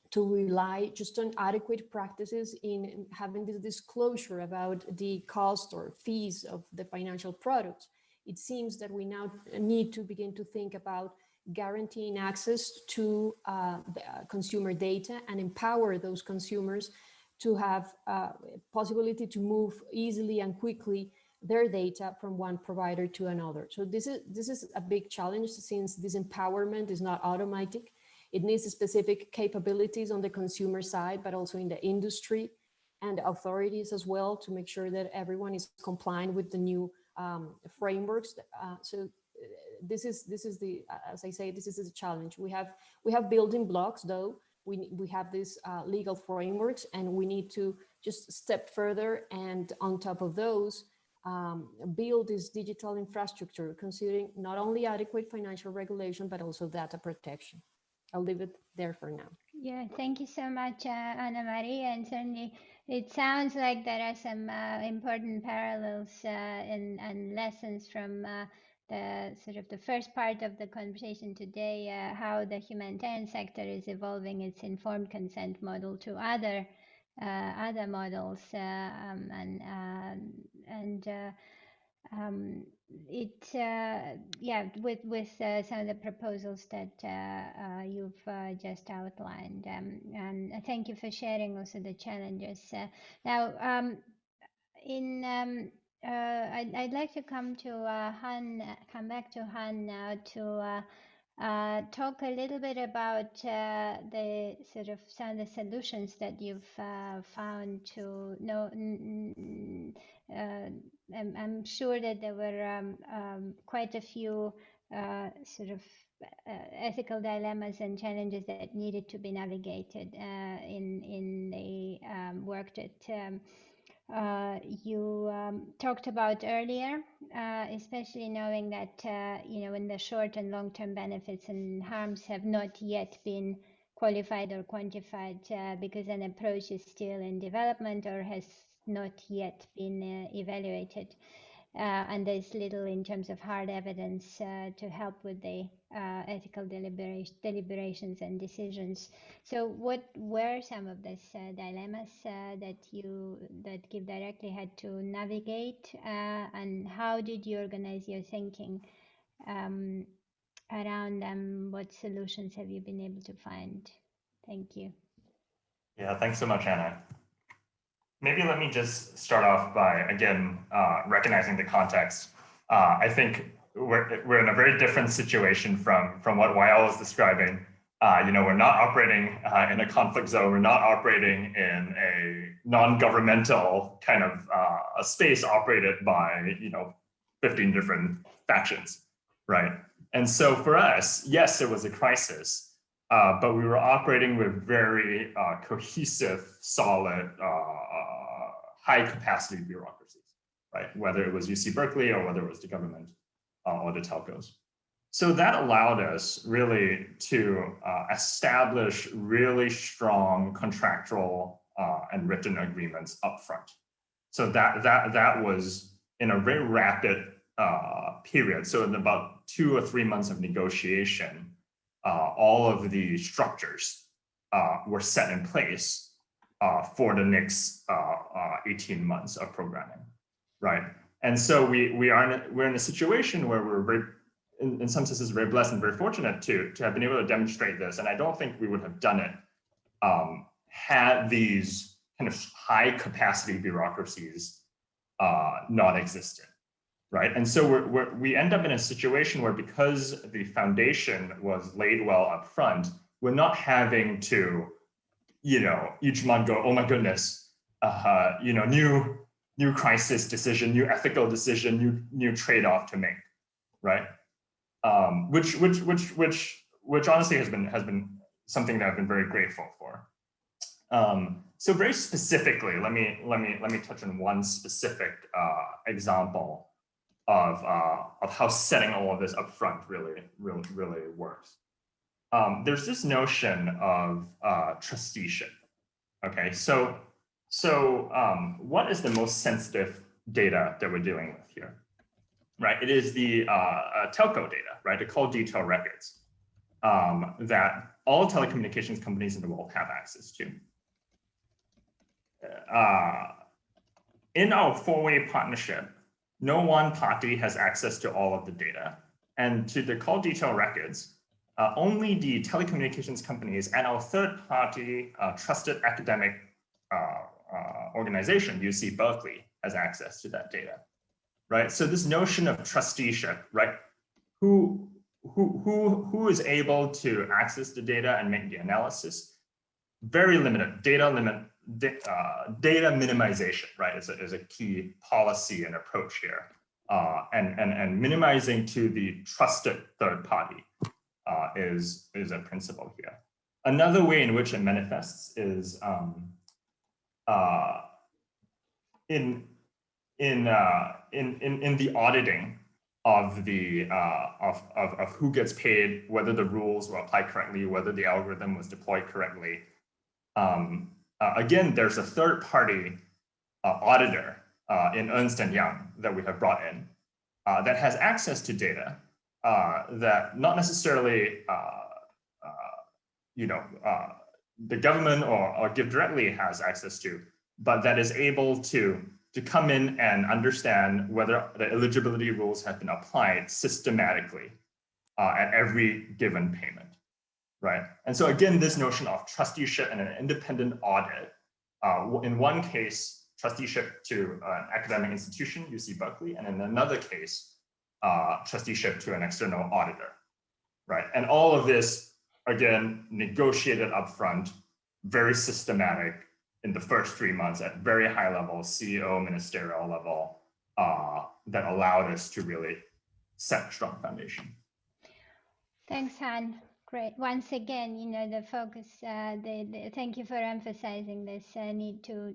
to rely just on adequate practices in having this disclosure about the cost or fees of the financial products. It seems that we now need to begin to think about guaranteeing access to the consumer data and empower those consumers to have possibility to move easily and quickly their data from one provider to another. So this is a big challenge, since this empowerment is not automatic. It needs specific capabilities on the consumer side, but also in the industry and authorities as well, to make sure that everyone is compliant with the new frameworks. So this is the, as I say, this is a challenge. We have building blocks, though. We have these legal frameworks, and we need to just step further, and on top of those, build this digital infrastructure, considering not only adequate financial regulation, but also data protection. I'll leave it there for now. Yeah, thank you so much, Ana Maria. And certainly it sounds like there are some important parallels and lessons from the sort of the first part of the conversation today, how the humanitarian sector is evolving its informed consent model to other models, with some of the proposals that you've just outlined, and thank you for sharing also the challenges. Now, I'd like to come back to Han now to talk a little bit about the sort of some of the solutions that you've found to know. I'm sure that there were quite a few sort of ethical dilemmas and challenges that needed to be navigated in the work that you talked about earlier, especially knowing that when the short and long-term benefits and harms have not yet been qualified or quantified because an approach is still in development or has not yet been evaluated. And there's little in terms of hard evidence to help with the ethical deliberations and decisions. So what were some of these dilemmas that Give Directly had to navigate, and how did you organize your thinking around them? What solutions have you been able to find? Thank you. Yeah, thanks so much, Anna. Maybe let me just start off by, again, recognizing the context. I think we're in a very different situation from what Wael was describing. We're not operating in a conflict zone. We're not operating in a non-governmental kind of a space operated by 15 different factions, right? And so for us, yes, it was a crisis, but we were operating with very cohesive, solid, high capacity bureaucracies, right? Whether it was UC Berkeley or whether it was the government or the telcos. So that allowed us really to establish really strong contractual and written agreements upfront. So that was in a very rapid period. So in about 2 or 3 months of negotiation, all of the structures were set in place for the next 18 months of programming, right? And so we're in a situation where we're very, in some senses, very blessed and very fortunate to have been able to demonstrate this. And I don't think we would have done it had these kind of high capacity bureaucracies not existed, right? And so we end up in a situation where, because the foundation was laid well up front, we're not having to, each month go, oh my goodness, new crisis decision, new ethical decision, new trade-off to make, right? Which honestly has been something that I've been very grateful for. So very specifically, let me touch on one specific example of how setting all of this up front really works. There's this notion of trusteeship. Okay, so what is the most sensitive data that we're dealing with here? Right, it is the telco data, right? The call detail records that all telecommunications companies in the world have access to. In our four-way partnership, no one party has access to all of the data, and to the call detail records, only the telecommunications companies and our third-party trusted academic organization, UC Berkeley, has access to that data, right? So this notion of trusteeship, right? Who is able to access the data and make the analysis? Very limited. Data minimization, right, is a key policy and approach here, and minimizing to the trusted third party is a principle here. Another way in which it manifests is in the auditing of the of who gets paid, whether the rules were applied correctly, whether the algorithm was deployed correctly. Again, there's a third-party auditor in Ernst & Young that we have brought in that has access to data that not necessarily the government or Give directly has access to, but that is able to come in and understand whether the eligibility rules have been applied systematically at every given payment. Right. And so again, this notion of trusteeship and an independent audit, in one case, trusteeship to an academic institution, UC Berkeley, and in another case, trusteeship to an external auditor. Right. And all of this, again, negotiated upfront, very systematic in the first 3 months at very high level, CEO, ministerial level, that allowed us to really set a strong foundation. Thanks, Han. Great. Once again, the focus, thank you for emphasizing this need to,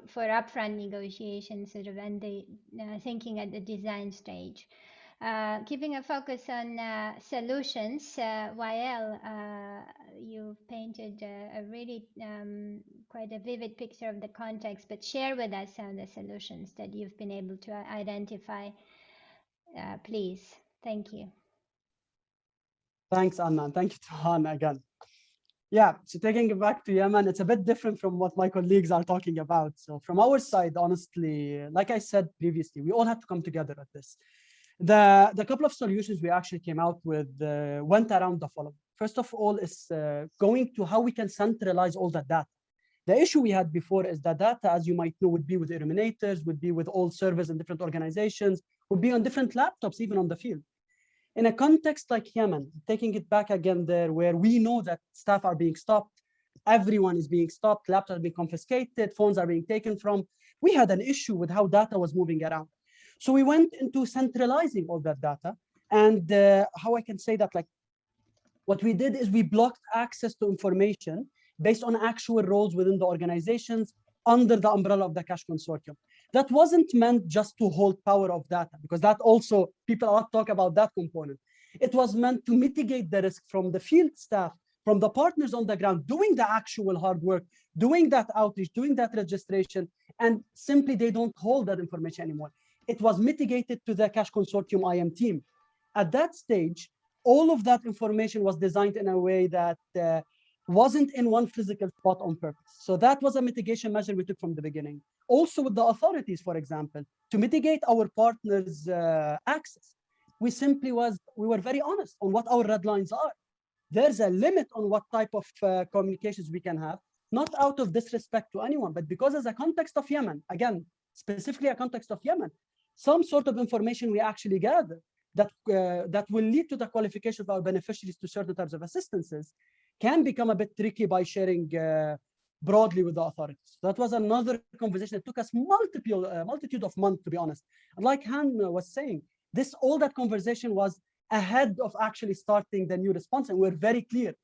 for upfront negotiations, sort of, and the thinking at the design stage. Keeping a focus on solutions, Wael, you've painted a really quite a vivid picture of the context, but share with us some of the solutions that you've been able to identify, please. Thank you. Thanks, Anna, and thank you to Han again. Yeah, so taking it back to Yemen, it's a bit different from what my colleagues are talking about. So from our side, honestly, like I said previously, we all had to come together at this. The couple of solutions we actually came out with went around the following. First of all is going to how we can centralize all that data. The issue we had before is that data, as you might know, would be with illuminators, would be with all servers in different organizations, would be on different laptops, even on the field. In a context like Yemen, taking it back again there, where we know that staff are being stopped, everyone is being stopped, laptops are being confiscated, phones are being taken from, we had an issue with how data was moving around. So we went into centralizing all that data. And how I can say that, like, what we did is we blocked access to information based on actual roles within the organizations under the umbrella of the cash consortium. That wasn't meant just to hold power of data, because that also, people a lot talk about that component. It was meant to mitigate the risk from the field staff, from the partners on the ground, doing the actual hard work, doing that outreach, doing that registration, and simply they don't hold that information anymore. It was mitigated to the cash consortium IM team. At that stage, all of that information was designed in a way that wasn't in one physical spot on purpose. So that was a mitigation measure we took from the beginning. Also with the authorities, for example, to mitigate our partners' access, we were very honest on what our red lines are. There's a limit on what type of communications we can have, not out of disrespect to anyone, but because as a context of Yemen, again, specifically a context of Yemen, some sort of information we actually gather that will lead to the qualification of our beneficiaries to certain types of assistances can become a bit tricky by sharing broadly with the authorities. That was another conversation that took us multitude of months, to be honest. And like Han was saying, all that conversation was ahead of actually starting the new response. And we're very clear,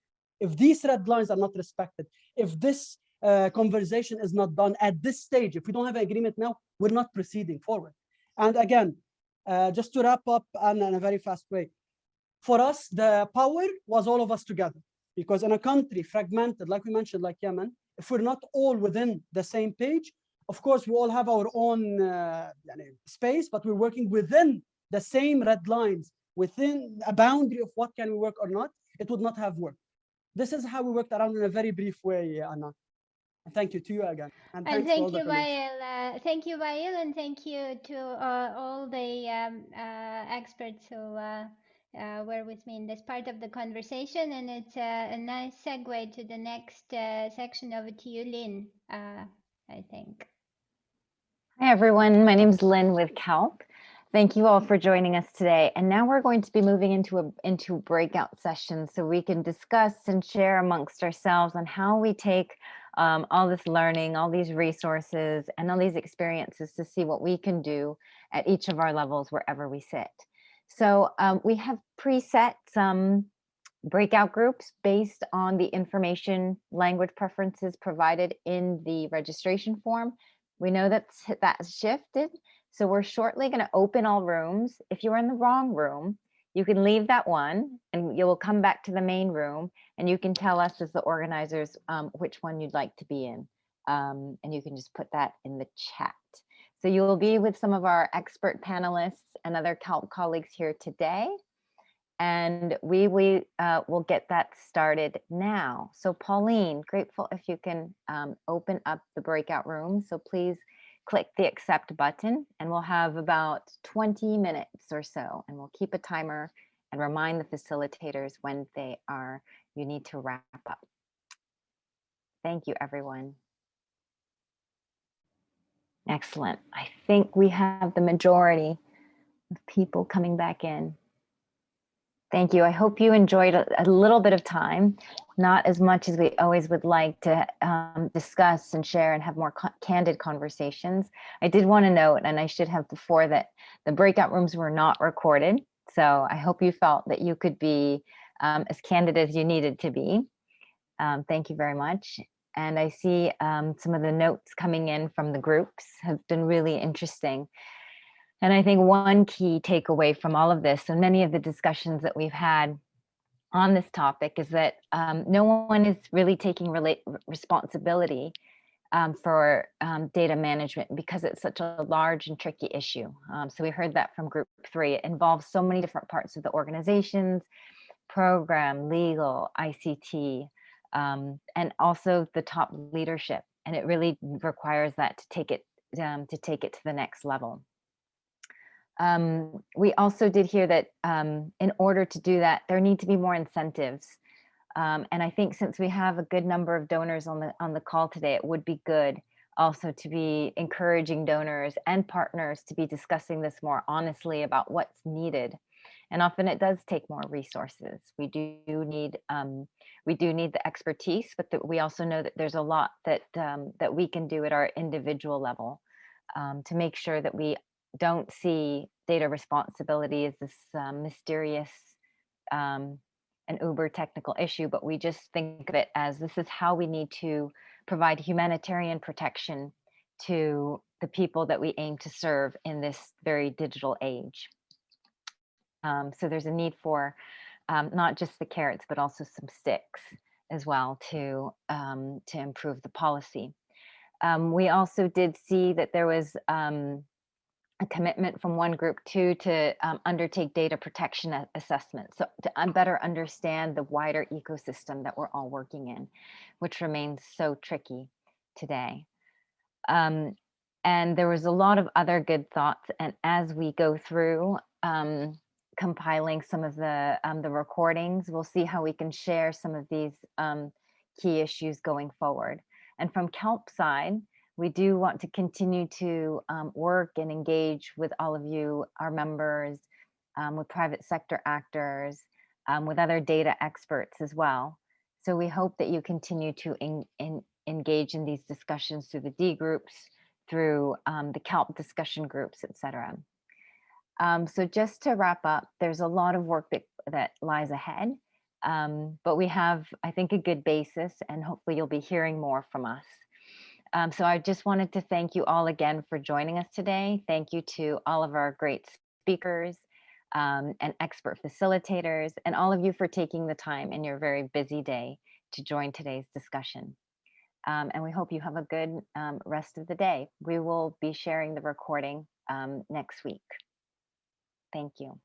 if these red lines are not respected, if this conversation is not done at this stage, if we don't have an agreement now, we're not proceeding forward. And again, Just to wrap up, Anna, in a very fast way. For us, the power was all of us together, because in a country fragmented, like we mentioned, like Yemen, if we're not all within the same page, of course, we all have our own space, but we're working within the same red lines, within a boundary of what can we work or not, it would not have worked. This is how we worked around in a very brief way, Anna. And thank you to you again. And thanks to all the colleagues. Thank you, Wael, and thank you to all the experts who were with me in this part of the conversation. And it's a nice segue to the next section. Over to you, Lynn, I think. Hi, everyone. My name is Lynn with CALP. Thank you all for joining us today. And now we're going to be moving into breakout sessions so we can discuss and share amongst ourselves on how we take all this learning, all these resources, and all these experiences to see what we can do at each of our levels wherever we sit. So we have preset some breakout groups based on the information language preferences provided in the registration form. We know that's shifted. So we're shortly going to open all rooms. If you're in the wrong room, you can leave that one and you will come back to the main room, and you can tell us as the organizers which one you'd like to be in. And you can just put that in the chat. So you will be with some of our expert panelists and other CALP colleagues here today. And we will get that started now. So Pauline, grateful if you can open up the breakout room. So please click the accept button, and we'll have about 20 minutes or so, and we'll keep a timer and remind the facilitators when you need to wrap up. Thank you, everyone. Excellent. I think we have the majority of people coming back in. Thank you. I hope you enjoyed a little bit of time, not as much as we always would like to discuss and share and have more candid conversations. I did want to note, and I should have before, that the breakout rooms were not recorded. So I hope you felt that you could be as candid as you needed to be. Thank you very much. And I see some of the notes coming in from the groups have been really interesting. And I think one key takeaway from all of this and many of the discussions that we've had on this topic is that no one is really taking responsibility for data management because it's such a large and tricky issue. So we heard that from group 3. It involves so many different parts of the organizations, program, legal, ICT, and also the top leadership. And it really requires that to take it to the next level. We also did hear that in order to do that, there need to be more incentives. And I think since we have a good number of donors on the call today, it would be good also to be encouraging donors and partners to be discussing this more honestly about what's needed. And often it does take more resources. We do need the expertise, but we also know that there's a lot that we can do at our individual level to make sure that we don't see data responsibility as this mysterious and uber technical issue, but we just think of it as this is how we need to provide humanitarian protection to the people that we aim to serve in this very digital age. So there's a need for not just the carrots, but also some sticks as well to improve the policy. We also did see that there was a commitment from one group too to undertake data protection assessments, so to better understand the wider ecosystem that we're all working in, which remains so tricky today. And there was a lot of other good thoughts, and as we go through compiling some of the recordings, we'll see how we can share some of these key issues going forward. And from CALP side, we do want to continue to work and engage with all of you, our members, with private sector actors, with other data experts as well. So we hope that you continue to engage in these discussions through the D groups, through the CALP discussion groups, etc. So just to wrap up, there's a lot of work that lies ahead, but we have, I think, a good basis, and hopefully you'll be hearing more from us. So I just wanted to thank you all again for joining us today. Thank you to all of our great speakers and expert facilitators, and all of you for taking the time in your very busy day to join today's discussion. And we hope you have a good rest of the day. We will be sharing the recording next week. Thank you.